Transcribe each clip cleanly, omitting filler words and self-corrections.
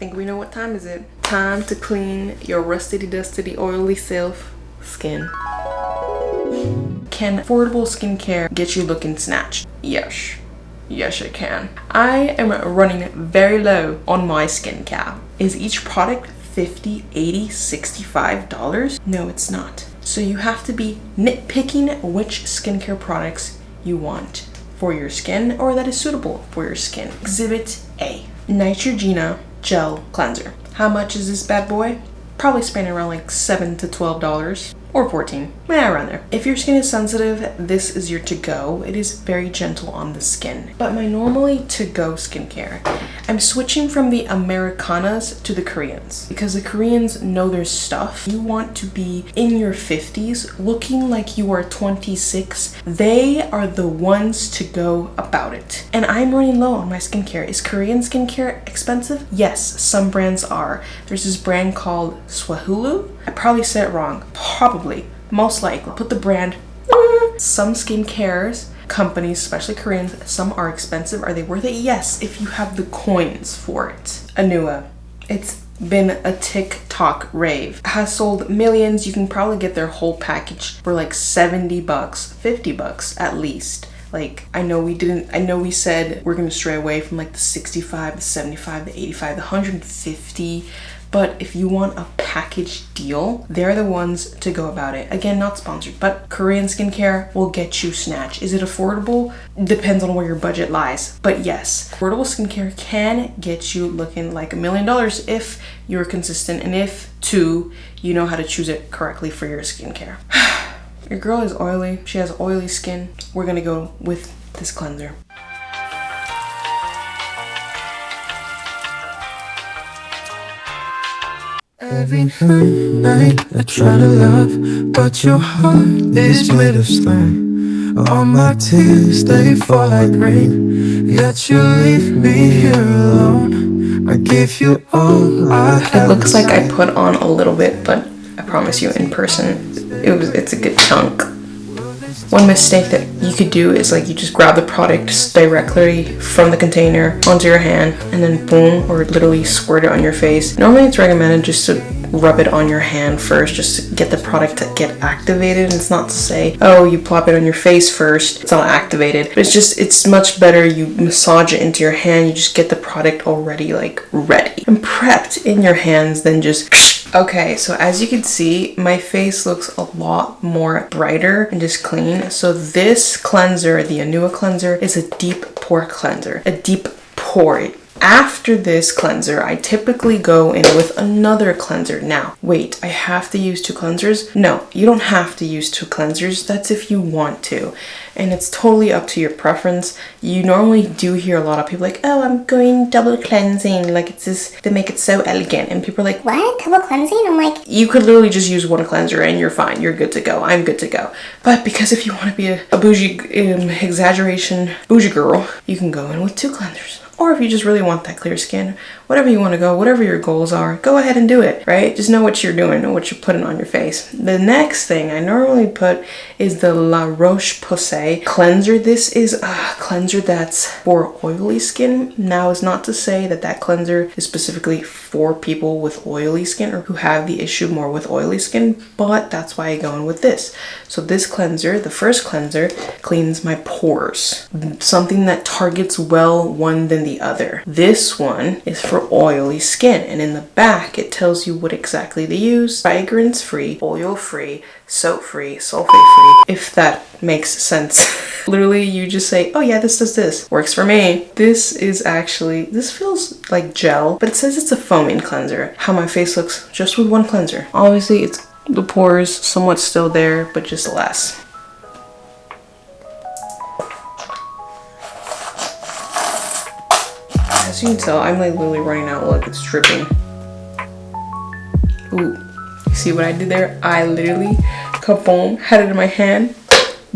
think we know what time is it. Time to clean your rusty, dusty, oily self skin. Can affordable skincare get you looking snatched? Yes. Yes, it can. I am running very low on my skincare. Is each product $50, $80, $65? No, it's not. So you have to be nitpicking which skincare products you want for your skin or that is suitable for your skin. Exhibit A, Neutrogena Gel Cleanser. How much is this bad boy? Probably spending around like $7 to $12 or $14, around there. If your skin is sensitive, this is your to-go. It is very gentle on the skin. But my normally to-go skincare, I'm switching from the Americanas to the Koreans because the Koreans know their stuff. You want to be in your 50s looking like you are 26. They are the ones to go about it. And I'm running low on my skincare. Is Korean skincare expensive? Yes, some brands are. There's this brand called Swahulu. I probably said it wrong. Probably. Most likely. Put the brand. Some skincare companies, especially Koreans, some are expensive. Are they worth it? Yes, if you have the coins for it. Anua. It's been a TikTok rave. Has sold millions. You can probably get their whole package for like $70, $50 at least. Like, I know we said we're gonna stray away from like the 65, the 75, the 85, the 150. But if you want a package deal, they're the ones to go about it. Again, not sponsored, but Korean skincare will get you snatched. Is it affordable? Depends on where your budget lies. But yes, affordable skincare can get you looking like $1 million if you're consistent and if, too, you know how to choose it correctly for your skincare. Your girl is oily. She has oily skin. We're gonna go with this cleanser. Every night I try to love, but your heart is made of slime. All my tears, they fall like rain, yet you leave me here alone. I give you all I have. It looks like I put on a little bit, but I promise you in person, it's a good chunk. One mistake that you could do is like you just grab the product directly from the container onto your hand and then boom, or literally squirt it on your face. Normally it's recommended just to rub it on your hand first just to get the product to get activated. And it's not to say, oh, you plop it on your face first, it's not activated. But it's much better you massage it into your hand, you just get the product already like ready and prepped in your hands than just... Okay, so as you can see, my face looks a lot more brighter and just clean. So this cleanser, the Anua cleanser, is a deep pore cleanser, a deep pore. After this cleanser, I typically go in with another cleanser. Now, wait, I have to use 2 cleansers? No, you don't have to use 2 cleansers. That's if you want to. And it's totally up to your preference. You normally do hear a lot of people like, oh, I'm going double cleansing. Like, it's just, they make it so elegant. And people are like, what? Double cleansing? I'm like, you could literally just use 1 cleanser and you're fine. You're good to go. I'm good to go. But because if you want to be a bougie, exaggeration bougie girl, you can go in with 2 cleansers. Or if you just really want that clear skin, whatever you want to go, whatever your goals are, go ahead and do it, right? Just know what you're doing, know what you're putting on your face. The next thing I normally put is the La Roche-Posay cleanser. This is a cleanser that's for oily skin. Now, it's not to say that that cleanser is specifically for people with oily skin or who have the issue more with oily skin, but that's why I go in with this. So this cleanser, the first cleanser, cleans my pores. Something that targets well one than the other. This one is for oily skin, and in the back it tells you what exactly they use. Fragrance free, oil free, soap free, sulfate free, if that makes sense. Literally you just say, oh yeah, this does this. Works for me. This feels like gel, but it says it's a foaming cleanser. How my face looks just with 1 cleanser. Obviously it's the pores somewhat still there, but just less. As you can tell, I'm like literally running out. Look, it's dripping. Ooh, you see what I did there? I literally, kaboom, had it in my hand.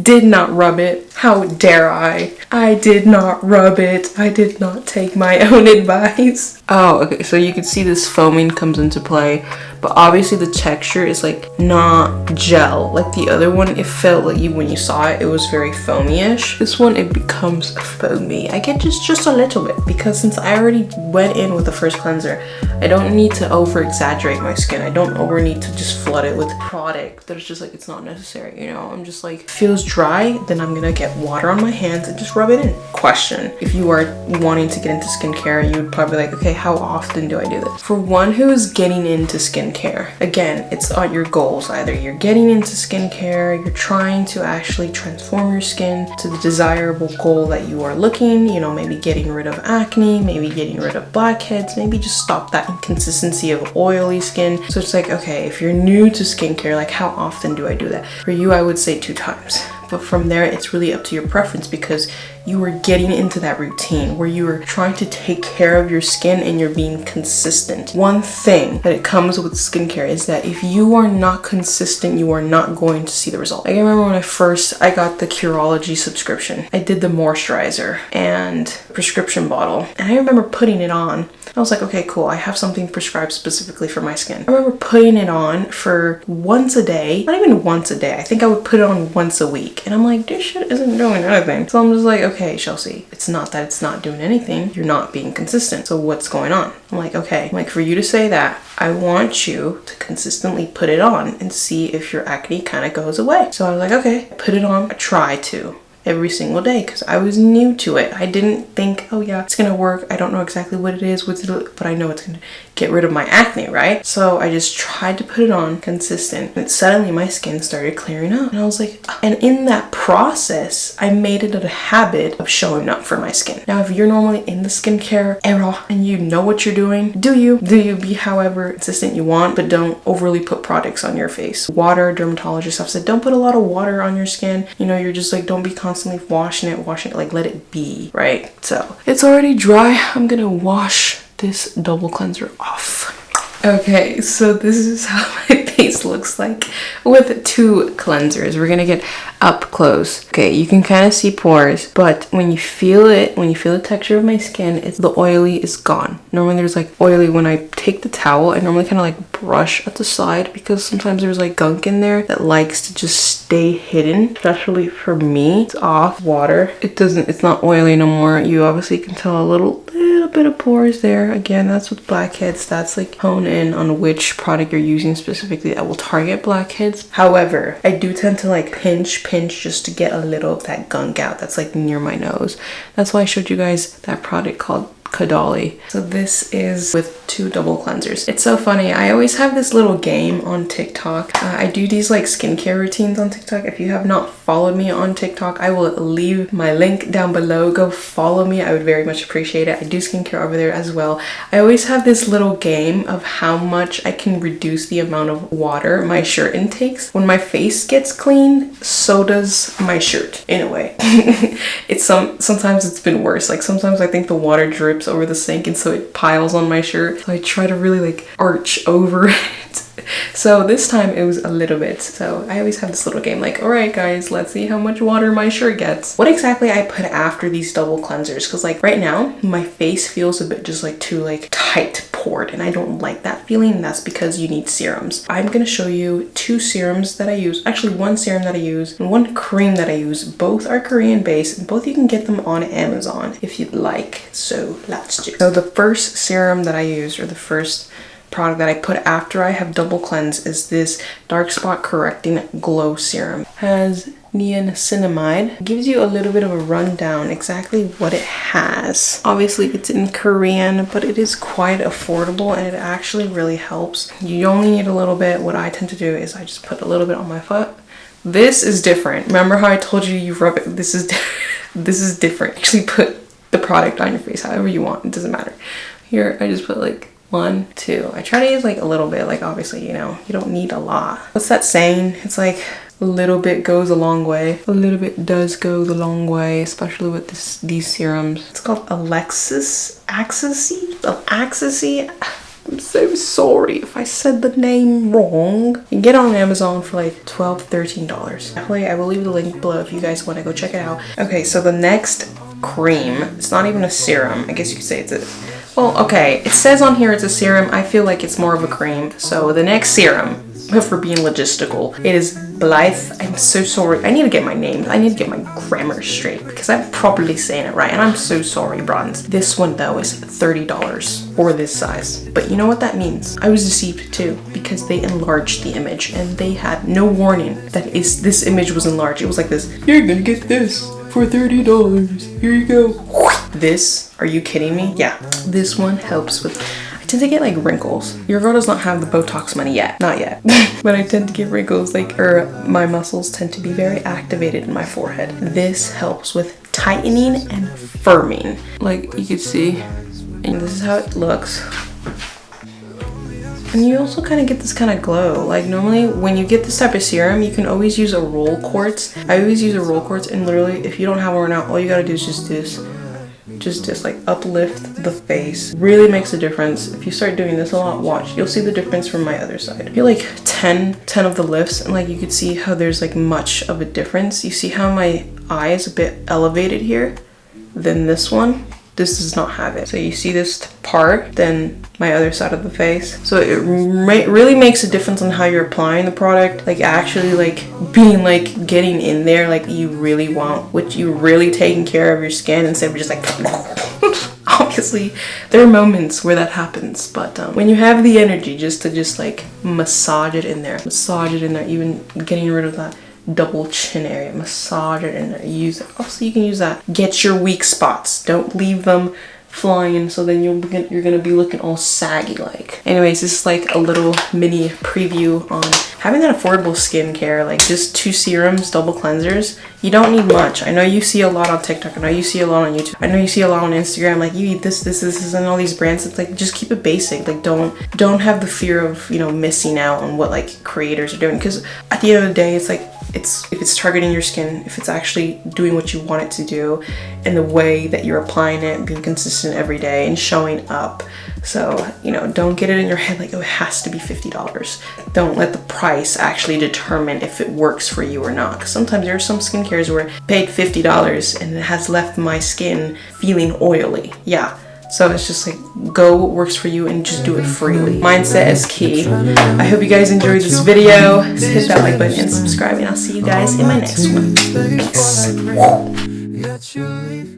Did not rub it. How dare I? I did not rub it. I did not take my own advice. Oh, okay, so you can see this foaming comes into play, but obviously the texture is like not gel. Like the other one, it felt like when you saw it, it was very foamy-ish. This one, it becomes foamy. I get just a little bit, because since I already went in with the first cleanser, I don't need to over-exaggerate my skin. I don't need to just flood it with product that is just like, it's not necessary, you know? I'm just like, feels dry, then I'm gonna get water on my hands and just rub it in. Question, if you are wanting to get into skincare, you would probably be like, okay, how often do I do this? For one who is getting into skincare, again, it's on your goals. Either you're getting into skincare, you're trying to actually transform your skin to the desirable goal that you are looking, you know, maybe getting rid of acne, maybe getting rid of blackheads, maybe just stop that inconsistency of oily skin. So it's like, okay, if you're new to skincare, like how often do I do that? For you, I would say 2 times. But from there, it's really up to your preference, because you are getting into that routine where you are trying to take care of your skin and you're being consistent. One thing that it comes with skincare is that if you are not consistent, you are not going to see the result. I remember when I got the Curology subscription. I did the moisturizer and prescription bottle, and I remember putting it on. I was like, okay, cool. I have something prescribed specifically for my skin. I remember putting it on for once a day, not even once a day. I think I would put it on once a week. And I'm like, this shit isn't doing anything. So I'm just like, okay, Chelsea, it's not that it's not doing anything. You're not being consistent. So what's going on? I'm like, okay. I'm like, for you to say that, I want you to consistently put it on and see if your acne kind of goes away. So I was like, okay, put it on. I try to every single day, because I was new to it. I didn't think, oh yeah, it's gonna work. I don't know exactly what it is, but I know it's gonna get rid of my acne, right? So I just tried to put it on consistent, and suddenly my skin started clearing up, and I was like, and in that process, I made it a habit of showing up for my skin. Now, if you're normally in the skincare era and you know what you're doing, do you be however consistent you want, but don't overly put products on your face. Water, dermatologists have said, don't put a lot of water on your skin. You know, you're just like, don't be constantly washing it, like let it be, right? So it's already dry. I'm gonna wash this double cleanser off. Okay, so this is how my face looks like with 2 cleansers. We're gonna get up close. Okay, you can kind of see pores, but when you feel the texture of my skin, the oily is gone. Normally there's like oily. When I take the towel, I normally kind of like brush at the side, because sometimes there's like gunk in there that likes to just stay hidden. Especially for me, it's off water. It's not oily no more. You obviously can tell a little bit of pores there. Again, that's with blackheads. That's like hone in on which product you're using specifically that will target blackheads. However, I do tend to like pinch just to get a little of that gunk out that's like near my nose. That's why I showed you guys that product called Kadali. So this is with 2 double cleansers. It's so funny. I always have this little game on TikTok. I do these like skincare routines on TikTok. If you have not followed me on TikTok, I will leave my link down below. Go follow me. I would very much appreciate it. I do skincare over there as well. I always have this little game of how much I can reduce the amount of water my shirt intakes. When my face gets clean, so does my shirt, in a way. Sometimes it's been worse. Like sometimes I think the water drips over the sink, and so it piles on my shirt. So I try to really like arch over it. So this time it was a little bit. So I always have this little game like, all right guys, let's see how much water my shirt gets. What exactly I put after these double cleansers, because like right now my face feels a bit just like too like tight poured, and I don't like that feeling, and that's because you need serums. I'm gonna show you 2 serums that I use. Actually, 1 serum that I use and 1 cream that I use. Both are Korean based, and both you can get them on Amazon if you'd like. So let's do. So the first serum that I use, or the first product that I put after I have double cleanse, is this dark spot correcting glow serum. Has niacinamide. Gives you a little bit of a rundown exactly what it has. Obviously it's in Korean, but it is quite affordable, and it actually really helps. You only need a little bit. What I tend to do is I just put a little bit on my foot. This is different. Remember how I told you you rub it? This is different. Actually put the product on your face however you want. It doesn't matter. Here I just put like 1, 2. I try to use like a little bit. Like obviously, you know, you don't need a lot. What's that saying? It's like a little bit goes a long way. A little bit does go the long way, especially with these serums. It's called Axis. I'm so sorry if I said the name wrong. You can get it on Amazon for like $12, $13. Definitely, I will leave the link below if you guys want to go check it out. Okay, so the next cream, it's not even a serum. I guess you could say it's Well, okay, it says on here it's a serum. I feel like it's more of a cream. So the next serum, for being logistical, it is Blythe. I'm so sorry. I need to get my name. I need to get my grammar straight because I'm properly saying it right. And I'm so sorry, bronze. This one though is $30 for this size. But you know what that means? I was deceived too because they enlarged the image and they had no warning that this image was enlarged. It was like this. You're gonna get this for $30. Here you go. This, are you kidding me? Yeah, this one helps with, I tend to get like wrinkles. Your girl does not have the Botox money yet, not yet. But I tend to get wrinkles, like, my muscles tend to be very activated in my forehead. This helps with tightening and firming. Like you can see, and this is how it looks. And you also kind of get this kind of glow. Like normally when you get this type of serum, you can always use a roll quartz. I always use a roll quartz, and literally if you don't have one now, all you gotta do is just like uplift the face. Really makes a difference. If you start doing this a lot, watch, you'll see the difference from my other side. I feel like 10 of the lifts, and like you could see how there's like much of a difference. You see how my eye is a bit elevated here than this one? This does not have it. So you see this part, then my other side of the face. So it really makes a difference on how you're applying the product. Like actually like being like getting in there like you really want, which you really taking care of your skin instead of just like obviously there are moments where that happens, but when you have the energy just to like massage it in there, even getting rid of that double chin area, massage it in there, use it. Also you can use that, get your weak spots, don't leave them flying, so then you're gonna be looking all saggy like. Anyways, this is like a little mini preview on having that affordable skincare, like just 2 serums, double cleansers. You don't need much. I know you see a lot on TikTok, I know you see a lot on YouTube, I know you see a lot on Instagram, like you eat this and all these brands. It's like just keep it basic. Like don't have the fear of, you know, missing out on what like creators are doing, because at the end of the day it's like if it's targeting your skin, if it's actually doing what you want it to do, and the way that you're applying it, being consistent every day and showing up. So, you know, don't get it in your head like, oh, it has to be $50. Don't let the price actually determine if it works for you or not. Because sometimes there are some skincares where I paid $50 and it has left my skin feeling oily. Yeah. So it's just like, go what works for you and just do it freely. Mindset is key. I hope you guys enjoyed this video. Hit that like button and subscribe, and I'll see you guys in my next one. Peace.